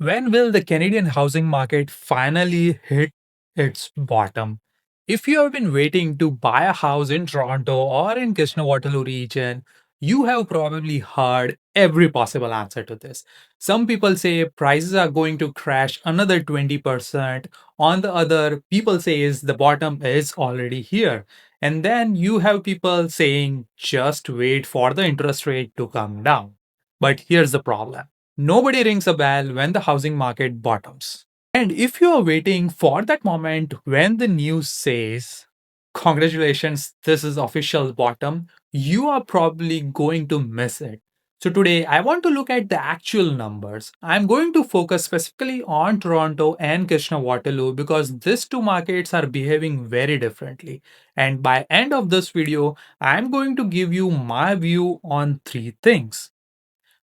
When will the Canadian housing market finally hit its bottom? If you have been waiting to buy a house in Toronto or in Waterloo Region, you have probably heard every possible answer to this. Some people say prices are going to crash another 20%. On the other, people say is the bottom is already here. And then you have people saying just wait for the interest rate to come down. But here's the problem. Nobody rings a bell when the housing market bottoms. And if you are waiting for that moment when the news says, congratulations, this is official bottom, you are probably going to miss it. So today I want to look at the actual numbers. I'm going to focus specifically on Toronto and Waterloo because these two markets are behaving very differently. And by end of this video, I'm going to give you my view on three things.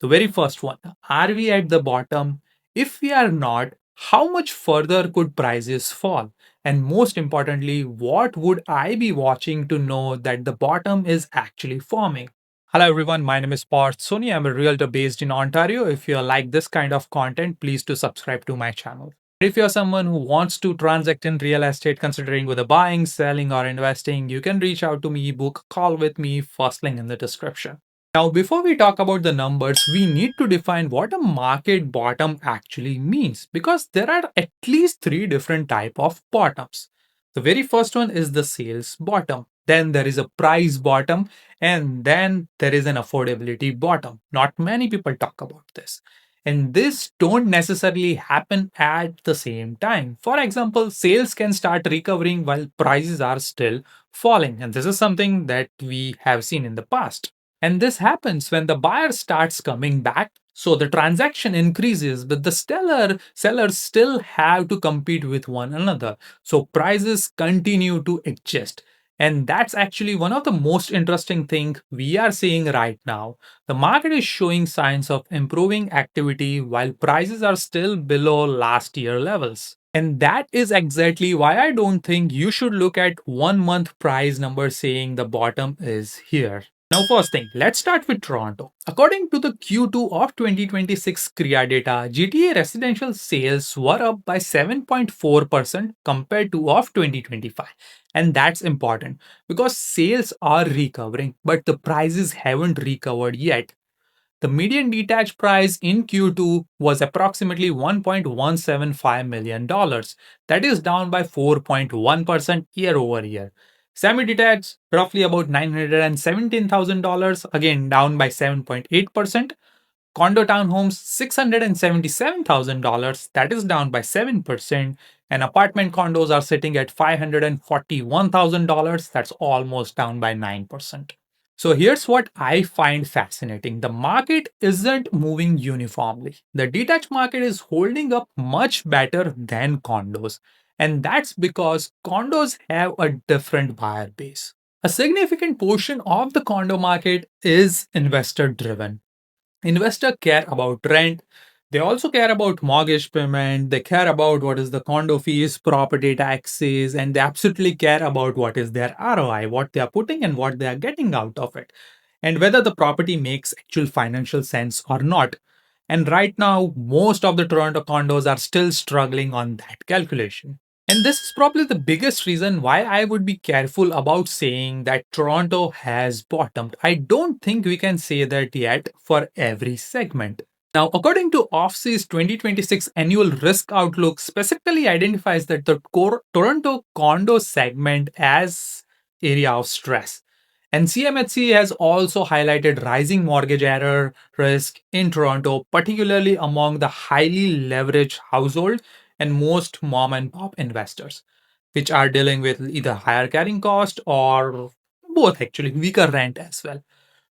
The very first one, are we at the bottom? If we are not, how much further could prices fall? And most importantly, what would I be watching to know that the bottom is actually forming? Hello everyone, my name is Parth Soni. I'm a realtor based in Ontario. If you like this kind of content, please do subscribe to my channel. If you're someone who wants to transact in real estate, considering whether buying, selling, or investing, you can reach out to me, book a call with me, first link in the description. Now, before we talk about the numbers, we need to define what a market bottom actually means because there are at least three different type of bottoms. The very first one is the sales bottom. Then there is a price bottom and then there is an affordability bottom. Not many people talk about this. And this don't necessarily happen at the same time. For example, sales can start recovering while prices are still falling. And this is something that we have seen in the past. And this happens when the buyer starts coming back. So the transaction increases, but the sellers still have to compete with one another. So prices continue to adjust. And that's actually one of the most interesting things we are seeing right now. The market is showing signs of improving activity while prices are still below last year levels. And that is exactly why I don't think you should look at 1 month price number saying the bottom is here. Now, first thing, let's start with Toronto. According to the Q2 of 2026 CREA data, GTA residential sales were up by 7.4% compared to of 2025. And that's important because sales are recovering, but the prices haven't recovered yet. The median detached price in Q2 was approximately $1.175 million. That is down by 4.1% year over year. Semi detached, roughly about $917,000, again down by 7.8%. Condo townhomes, $677,000, that is down by 7%. And apartment condos are sitting at $541,000, that's almost down by 9%. So here's what I find fascinating. The market isn't moving uniformly. The detached market is holding up much better than condos. And that's because condos have a different buyer base. A significant portion of the condo market is investor driven. Investors care about rent. They also care about mortgage payment. They care about what is the condo fees, property taxes, and they absolutely care about what is their ROI, what they are putting and what they are getting out of it, and whether the property makes actual financial sense or not. And right now, most of the Toronto condos are still struggling on that calculation. And this is probably the biggest reason why I would be careful about saying that Toronto has bottomed. I don't think we can say that yet for every segment. Now, according to OFSI's 2026 annual risk outlook, specifically identifies that the Toronto condo segment as area of stress. And CMHC has also highlighted rising mortgage error risk in Toronto, particularly among the highly leveraged household and most mom and pop investors, which are dealing with either higher carrying cost or both actually weaker rent as well.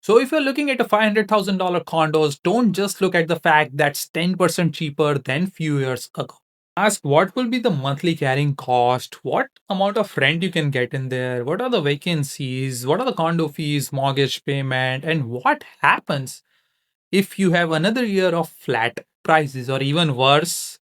So if you're looking at a $500,000 condos, don't just look at the fact that's 10% cheaper than few years ago. Ask what will be the monthly carrying cost, what amount of rent you can get in there, what are the vacancies, what are the condo fees, mortgage payment, and what happens if you have another year of flat prices or even worse,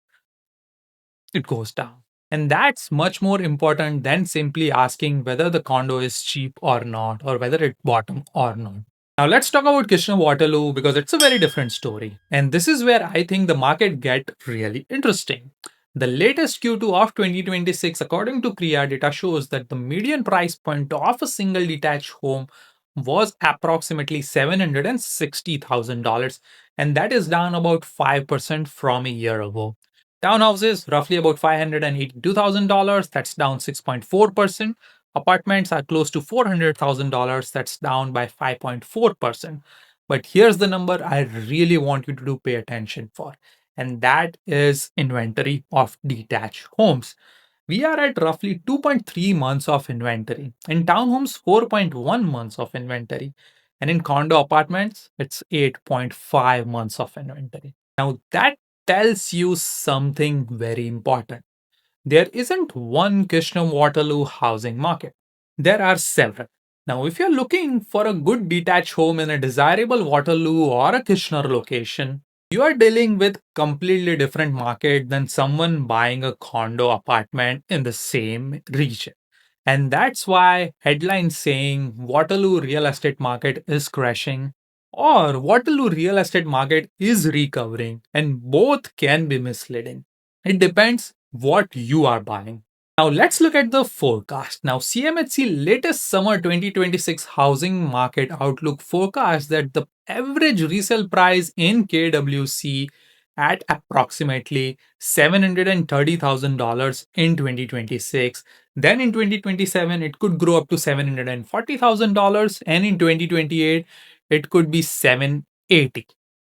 it goes down. And that's much more important than simply asking whether the condo is cheap or not or whether it bottom or not. Now let's talk about 𝗘𝗦𝗧𝗔𝗟 because it's a very different story. And this is where I think the market get really interesting. The latest Q2 of 2026 according to KREA data shows that the median price point of a single detached home was approximately $760,000, and that is down about 5% from a year ago. Townhouses roughly about $582,000, that's down 6.4%. Apartments are close to $400,000, that's down by 5.4%. But here's the number I really want you to do pay attention for, and that is inventory of detached homes. We are at roughly 2.3 months of inventory. In townhomes, 4.1 months of inventory. And in condo apartments, it's 8.5 months of inventory. Now, that tells you something very important. There isn't one Waterloo housing market. There are several. Now, if you're looking for a good detached home in a desirable Waterloo or a Kitchener location, you are dealing with completely different market than someone buying a condo apartment in the same region. And that's why headlines saying Waterloo real estate market is crashing or Waterloo real estate market is recovering, and both can be misleading. It depends what you are buying. Now let's look at the forecast. Now CMHC latest summer 2026 housing market outlook forecast that the average resale price in KWC at approximately $730,000 in 2026. Then in 2027 it could grow up to $740,000, and in 2028 it could be 780.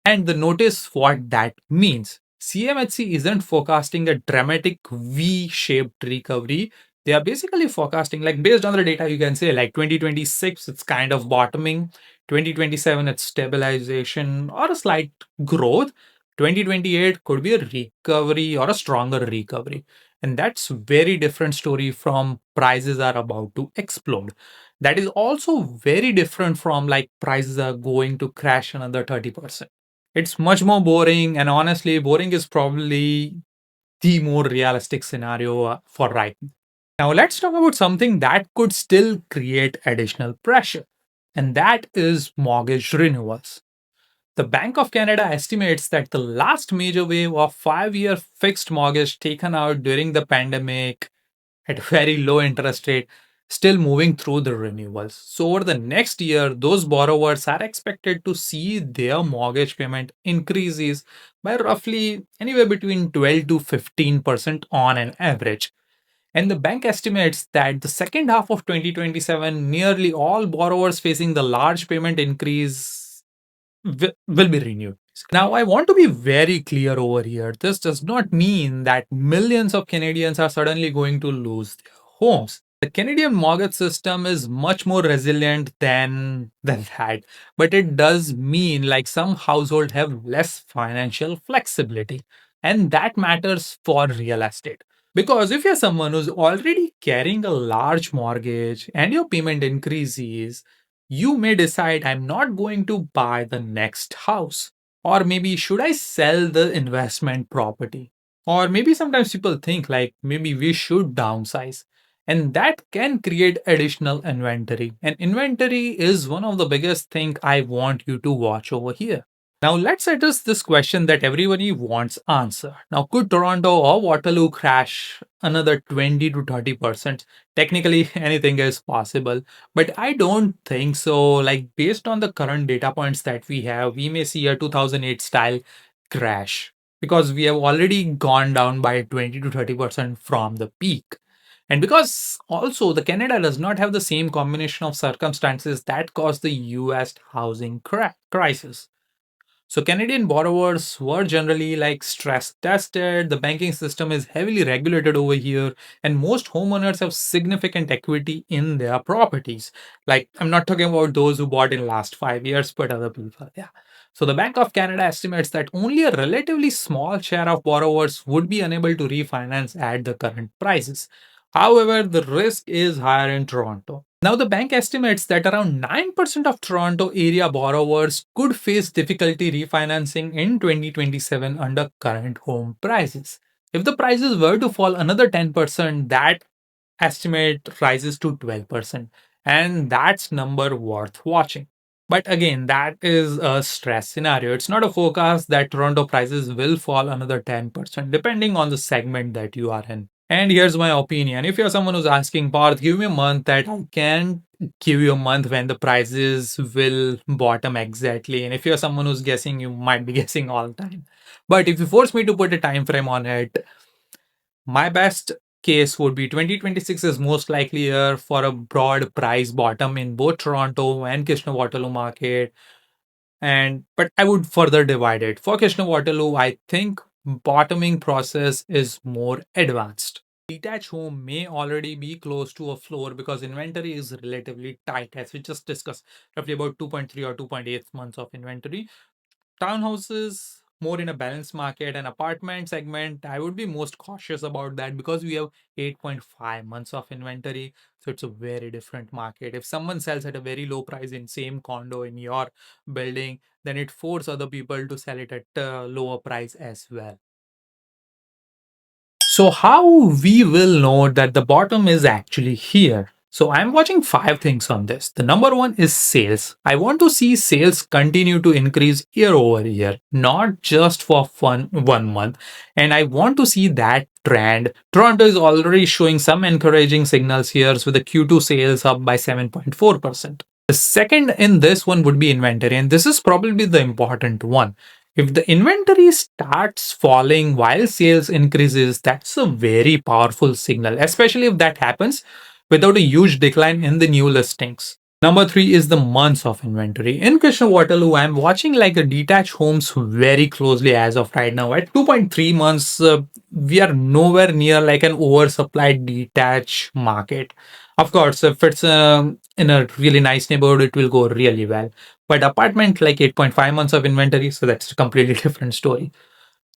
And the notice what that means. CMHC isn't forecasting a dramatic V-shaped recovery. They are basically forecasting, like based on the data, you can say like 2026, it's kind of bottoming. 2027, it's stabilization or a slight growth. 2028 could be a recovery or a stronger recovery. And that's very different story from prices are about to explode. That is also very different from like prices are going to crash another 30%. It's much more boring, and honestly, boring is probably the more realistic scenario for right now. Now, let's talk about something that could still create additional pressure, and that is mortgage renewals. The Bank of Canada estimates that the last major wave of 5-year fixed mortgage taken out during the pandemic at very low interest rate still moving through the renewals. So over the next year, those borrowers are expected to see their mortgage payment increases by roughly anywhere between 12 to 15% on an average. And the bank estimates that the second half of 2027, nearly all borrowers facing the large payment increase will be renewed. Now, I want to be very clear over here. This does not mean that millions of Canadians are suddenly going to lose their homes. The Canadian mortgage system is much more resilient than that, but it does mean like some households have less financial flexibility, and that matters for real estate. Because if you're someone who's already carrying a large mortgage and your payment increases, you may decide I'm not going to buy the next house. Or maybe should I sell the investment property? Or maybe sometimes people think like maybe we should downsize. And that can create additional inventory. And inventory is one of the biggest thing I want you to watch over here. Now let's address this question that everybody wants answer. Now, could Toronto or Waterloo crash another 20 to 30%? Technically, anything is possible, but I don't think so. Like based on the current data points that we have, we may see a 2008 style crash because we have already gone down by 20 to 30% from the peak. And because also the Canada does not have the same combination of circumstances that caused the US housing crisis. So Canadian borrowers were generally like stress tested. The banking system is heavily regulated over here, and most homeowners have significant equity in their properties. Like I'm not talking about those who bought in last 5 years, but other people. Yeah. So the Bank of Canada estimates that only a relatively small share of borrowers would be unable to refinance at the current prices. However, the risk is higher in Toronto. Now, the bank estimates that around 9% of Toronto area borrowers could face difficulty refinancing in 2027 under current home prices. If the prices were to fall another 10%, that estimate rises to 12%. And that's number worth watching. But again, that is a stress scenario. It's not a forecast that Toronto prices will fall another 10%, depending on the segment that you are in. And here's my opinion. If you're someone who's asking, Parth, give me a month that I can give you a month when the prices will bottom exactly. And if you're someone who's guessing, you might be guessing all the time. But if you force me to put a time frame on it, my best case would be 2026 is most likely year for a broad price bottom in both Toronto and Kitchener-Waterloo market. And but I would further divide it. For Kitchener-Waterloo, I think bottoming process is more advanced. Detached home may already be close to a floor because inventory is relatively tight, as we just discussed, roughly about 2.3 or 2.8 months of inventory. Townhouses more in a balanced market, and apartment segment I would be most cautious about that because we have 8.5 months of inventory, so it's a very different market. If someone sells at a very low price in same condo in your building, then it forces other people to sell it at a lower price as well. So how we will know that the bottom is actually here? So I'm watching five things on this. The number one is sales. I want to see sales continue to increase year over year, not just for fun 1 month. And I want to see that trend. Toronto is already showing some encouraging signals here with the Q2 sales up by 7.4%. The second in this one would be inventory, and this is probably the important one. If the inventory starts falling while sales increases, that's a very powerful signal, especially if that happens without a huge decline in the new listings. Number three is the months of inventory. In Kitchener-Waterloo, I'm watching like a detached homes very closely as of right now. At 2.3 months, we are nowhere near like an oversupplied detached market. Of course, if it's in a really nice neighborhood, it will go really well. But apartment like 8.5 months of inventory, so that's a completely different story.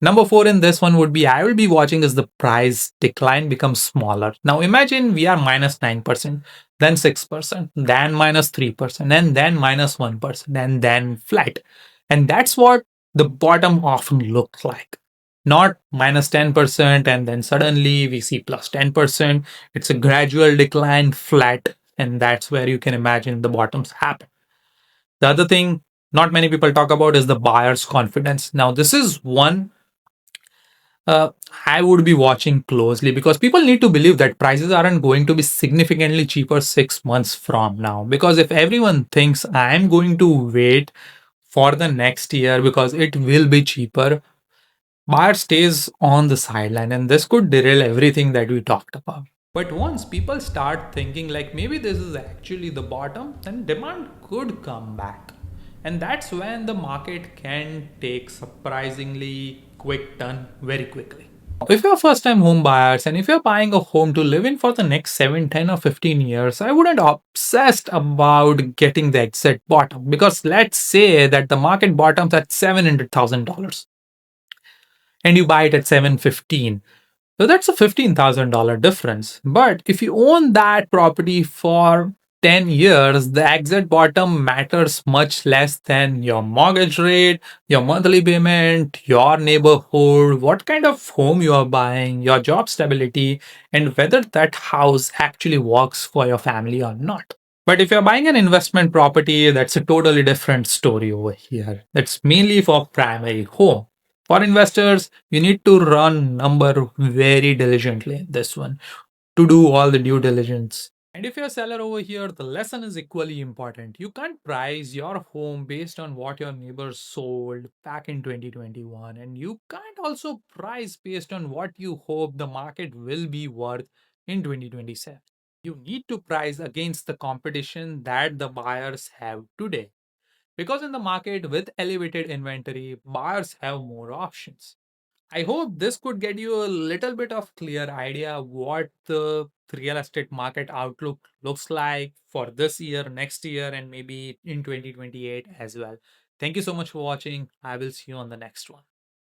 Number four in this one would be I will be watching as the price decline becomes smaller. Now imagine we are minus 9%, then 6%, then minus 3%, and then minus 1%, and then flat. And that's what the bottom often looks like. Not minus 10% and then suddenly we see plus 10%. It's a gradual decline, flat, and that's where you can imagine the bottoms happen. The other thing not many people talk about is the buyer's confidence. Now, this is one uh, I would be watching closely because people need to believe that prices aren't going to be significantly cheaper 6 months from now. Because if everyone thinks I'm going to wait for the next year because it will be cheaper, buyer stays on the sideline, and this could derail everything that we talked about. But once people start thinking like maybe this is actually the bottom, then demand could come back. And that's when the market can take surprisingly quick turn very quickly. If you're first time home buyers and if you're buying a home to live in for the next 7, 10, or 15 years, I wouldn't obsessed about getting the exact bottom because let's say that the market bottoms at $700,000 and you buy it at 715. So that's a $15,000 difference. But if you own that property for 10 years, the exit bottom matters much less than your mortgage rate, your monthly payment, your neighborhood, what kind of home you are buying, your job stability, and whether that house actually works for your family or not. But if you're buying an investment property, that's a totally different story over here. That's mainly for primary home. For investors, you need to run number very diligently in this one to do all the due diligence. And if you're a seller over here, the lesson is equally important. You can't price your home based on what your neighbors sold back in 2021. And you can't also price based on what you hope the market will be worth in 2027. You need to price against the competition that the buyers have today. Because in the market with elevated inventory, buyers have more options. I hope this could get you a little bit of clear idea what the real estate market outlook looks like for this year, next year, and maybe in 2028 as well. Thank you so much for watching. I will see you on the next one.